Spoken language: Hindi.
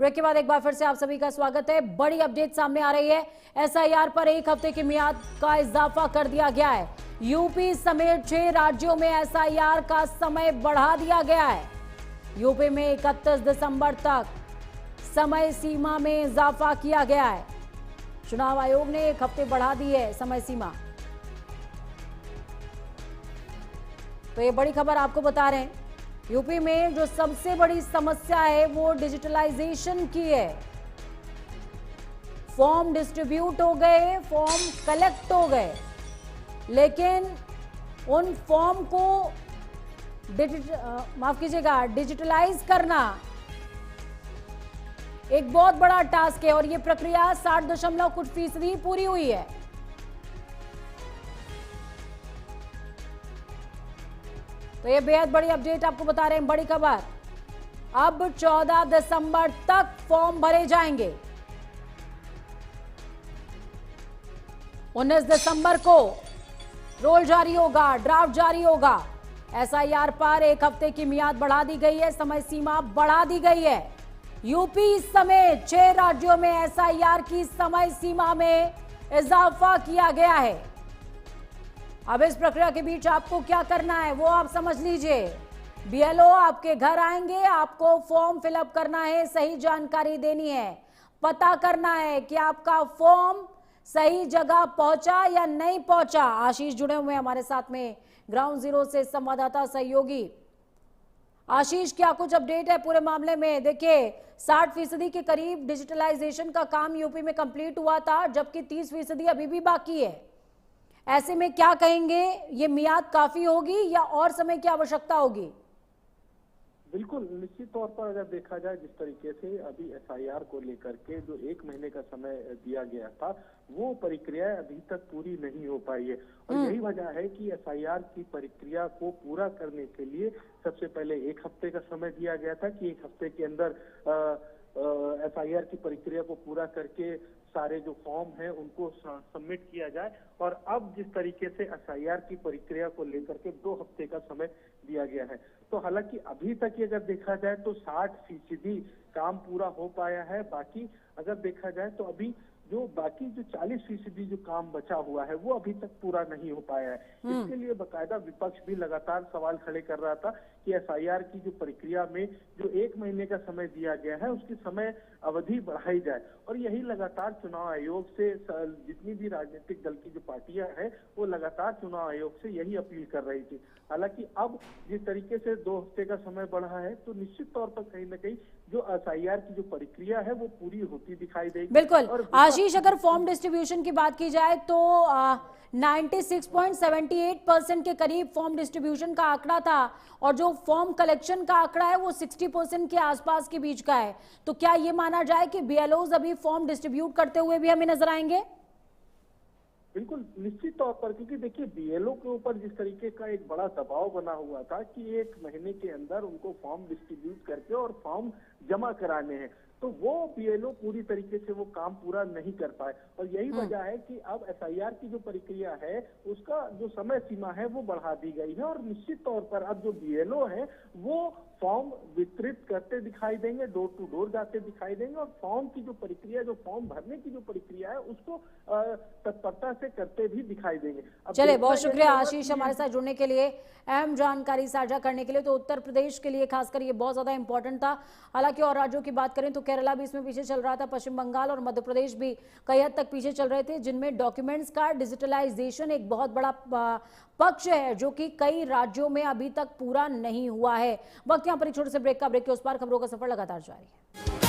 ब्रेक के बाद एक बार फिर से आप सभी का स्वागत है। बड़ी अपडेट सामने आ रही है। एसआईआर पर 1 हफ्ते की मियाद का इजाफा कर दिया गया है। यूपी समेत 6 राज्यों में एसआईआर का समय बढ़ा दिया गया है। यूपी में 31 दिसंबर तक समय सीमा में इजाफा किया गया है। चुनाव आयोग ने 1 हफ्ते बढ़ा दी है समय सीमा। तो ये बड़ी खबर आपको बता रहे हैं। यूपी में जो सबसे बड़ी समस्या है वो डिजिटलाइजेशन की है। फॉर्म डिस्ट्रीब्यूट हो गए, फॉर्म कलेक्ट हो गए, लेकिन उन फॉर्म को डिजिटलाइज करना एक बहुत बड़ा टास्क है और ये प्रक्रिया 60% पूरी हुई है। तो ये बेहद बड़ी अपडेट आपको बता रहे हैं। बड़ी खबर, अब 14 दिसंबर तक फॉर्म भरे जाएंगे। 19 दिसंबर को रोल जारी होगा, ड्राफ्ट जारी होगा। एसआईआर पर 1 हफ्ते की मियाद बढ़ा दी गई है, समय सीमा बढ़ा दी गई है। यूपी समेत 6 राज्यों में एसआईआर की समय सीमा में इजाफा किया गया है। अब इस प्रक्रिया के बीच आपको क्या करना है वो आप समझ लीजिए। बीएलओ आपके घर आएंगे, आपको फॉर्म फिलअप करना है, सही जानकारी देनी है, पता करना है कि आपका फॉर्म सही जगह पहुंचा या नहीं पहुंचा। आशीष जुड़े हुए हैं हमारे साथ में ग्राउंड जीरो से, संवाददाता सहयोगी। आशीष, क्या कुछ अपडेट है पूरे मामले में? देखिए 60% के करीब डिजिटलाइजेशन का काम यूपी में कंप्लीट हुआ था, जबकि 30% अभी भी बाकी है। ऐसे में क्या कहेंगे, ये मियाद काफी होगी या और समय की आवश्यकता होगी? बिल्कुल, निश्चित तौर पर अगर देखा जाए जिस तरीके से अभी एसआईआर को लेकर के जो 1 महीने का समय दिया गया था, वो प्रक्रिया अभी तक पूरी नहीं हो पाई है। और यही वजह है कि एसआईआर की प्रक्रिया को पूरा करने के लिए सबसे पहले 1 हफ्ते का समय दिया गया था कि 1 हफ्ते के अंदर एसआईआर की प्रक्रिया को पूरा करके सारे जो फॉर्म हैं उनको सबमिट किया जाए। और अब जिस तरीके से एसआईआर की प्रक्रिया को लेकर के 2 हफ्ते का समय दिया गया है, तो हालांकि अभी तक ये अगर देखा जाए तो 60% काम पूरा हो पाया है। बाकी अगर देखा जाए तो अभी जो बाकी जो 40% जो काम बचा हुआ है वो अभी तक पूरा नहीं हो पाया है। इसके लिए बकायदा विपक्ष भी लगातार सवाल खड़े कर रहा था कि एसआईआर की जो प्रक्रिया में जो 1 महीने का समय दिया गया है उसकी समय अवधि बढ़ाई जाए। और यही लगातार चुनाव आयोग से जितनी भी राजनीतिक दल की जो पार्टियां हैं वो लगातार चुनाव आयोग से यही अपील कर रही थी। हालांकि अब जिस तरीके से 2 हफ्ते का समय बढ़ा है तो निश्चित तौर पर कहीं ना कहीं जो एसआईआर की जो प्रक्रिया है वो पूरी होती दिखाई देगी। बिल्कुल। और आशीष, अगर फॉर्म डिस्ट्रीब्यूशन की बात की जाए तो 96.78% के करीब फॉर्म डिस्ट्रीब्यूशन का आंकड़ा था और जो फॉर्म कलेक्शन का आंकड़ा है वो 60% के आसपास के बीच का है। तो क्या ये माना जाए कि बीएलओज अभी फॉर्म डिस्ट्रीब्यूट करते हुए भी हमें नजर आएंगे? बिल्कुल, निश्चित तौर पर, क्योंकि देखिए बीएलओ के ऊपर जिस तरीके का एक बड़ा दबाव बना हुआ था कि 1 महीने के अंदर उनको फॉर्म डिस्ट्रीब्यूट करके और फॉर्म जमा कराने हैं, तो वो बीएलओ पूरी तरीके से वो काम पूरा नहीं कर पाए। और यही वजह है कि अब एसआईआर की जो प्रक्रिया है उसका जो समय सीमा है वो बढ़ा दी गई है। और निश्चित तौर पर अब जो बीएलओ है वो फॉर्म वितरित करते दिखाई देंगे, डोर टू डोर जाते दिखाई देंगे और फॉर्म की जो प्रक्रिया, जो फॉर्म भरने की जो प्रक्रिया है उसको तत्परता से करते भी दिखाई देंगे। चलिए, बहुत शुक्रिया आशीष हमारे साथ जुड़ने के लिए, अहम जानकारी साझा करने के लिए। तो उत्तर प्रदेश के लिए खासकर ये बहुत ज्यादा इंपॉर्टेंट था। हालांकि और राज्यों की बात करें तो केरला भी इसमें पीछे चल रहा था, पश्चिम बंगाल और मध्य प्रदेश भी कई हद तक पीछे चल रहे थे, जिनमें डॉक्यूमेंट्स का डिजिटलाइजेशन एक बहुत बड़ा पक्ष है जो कि कई राज्यों में अभी तक पूरा नहीं हुआ है। वक्त यहाँ पर एक छोटे से ब्रेक का, ब्रेक के उस पार खबरों का सफर लगातार जारी है।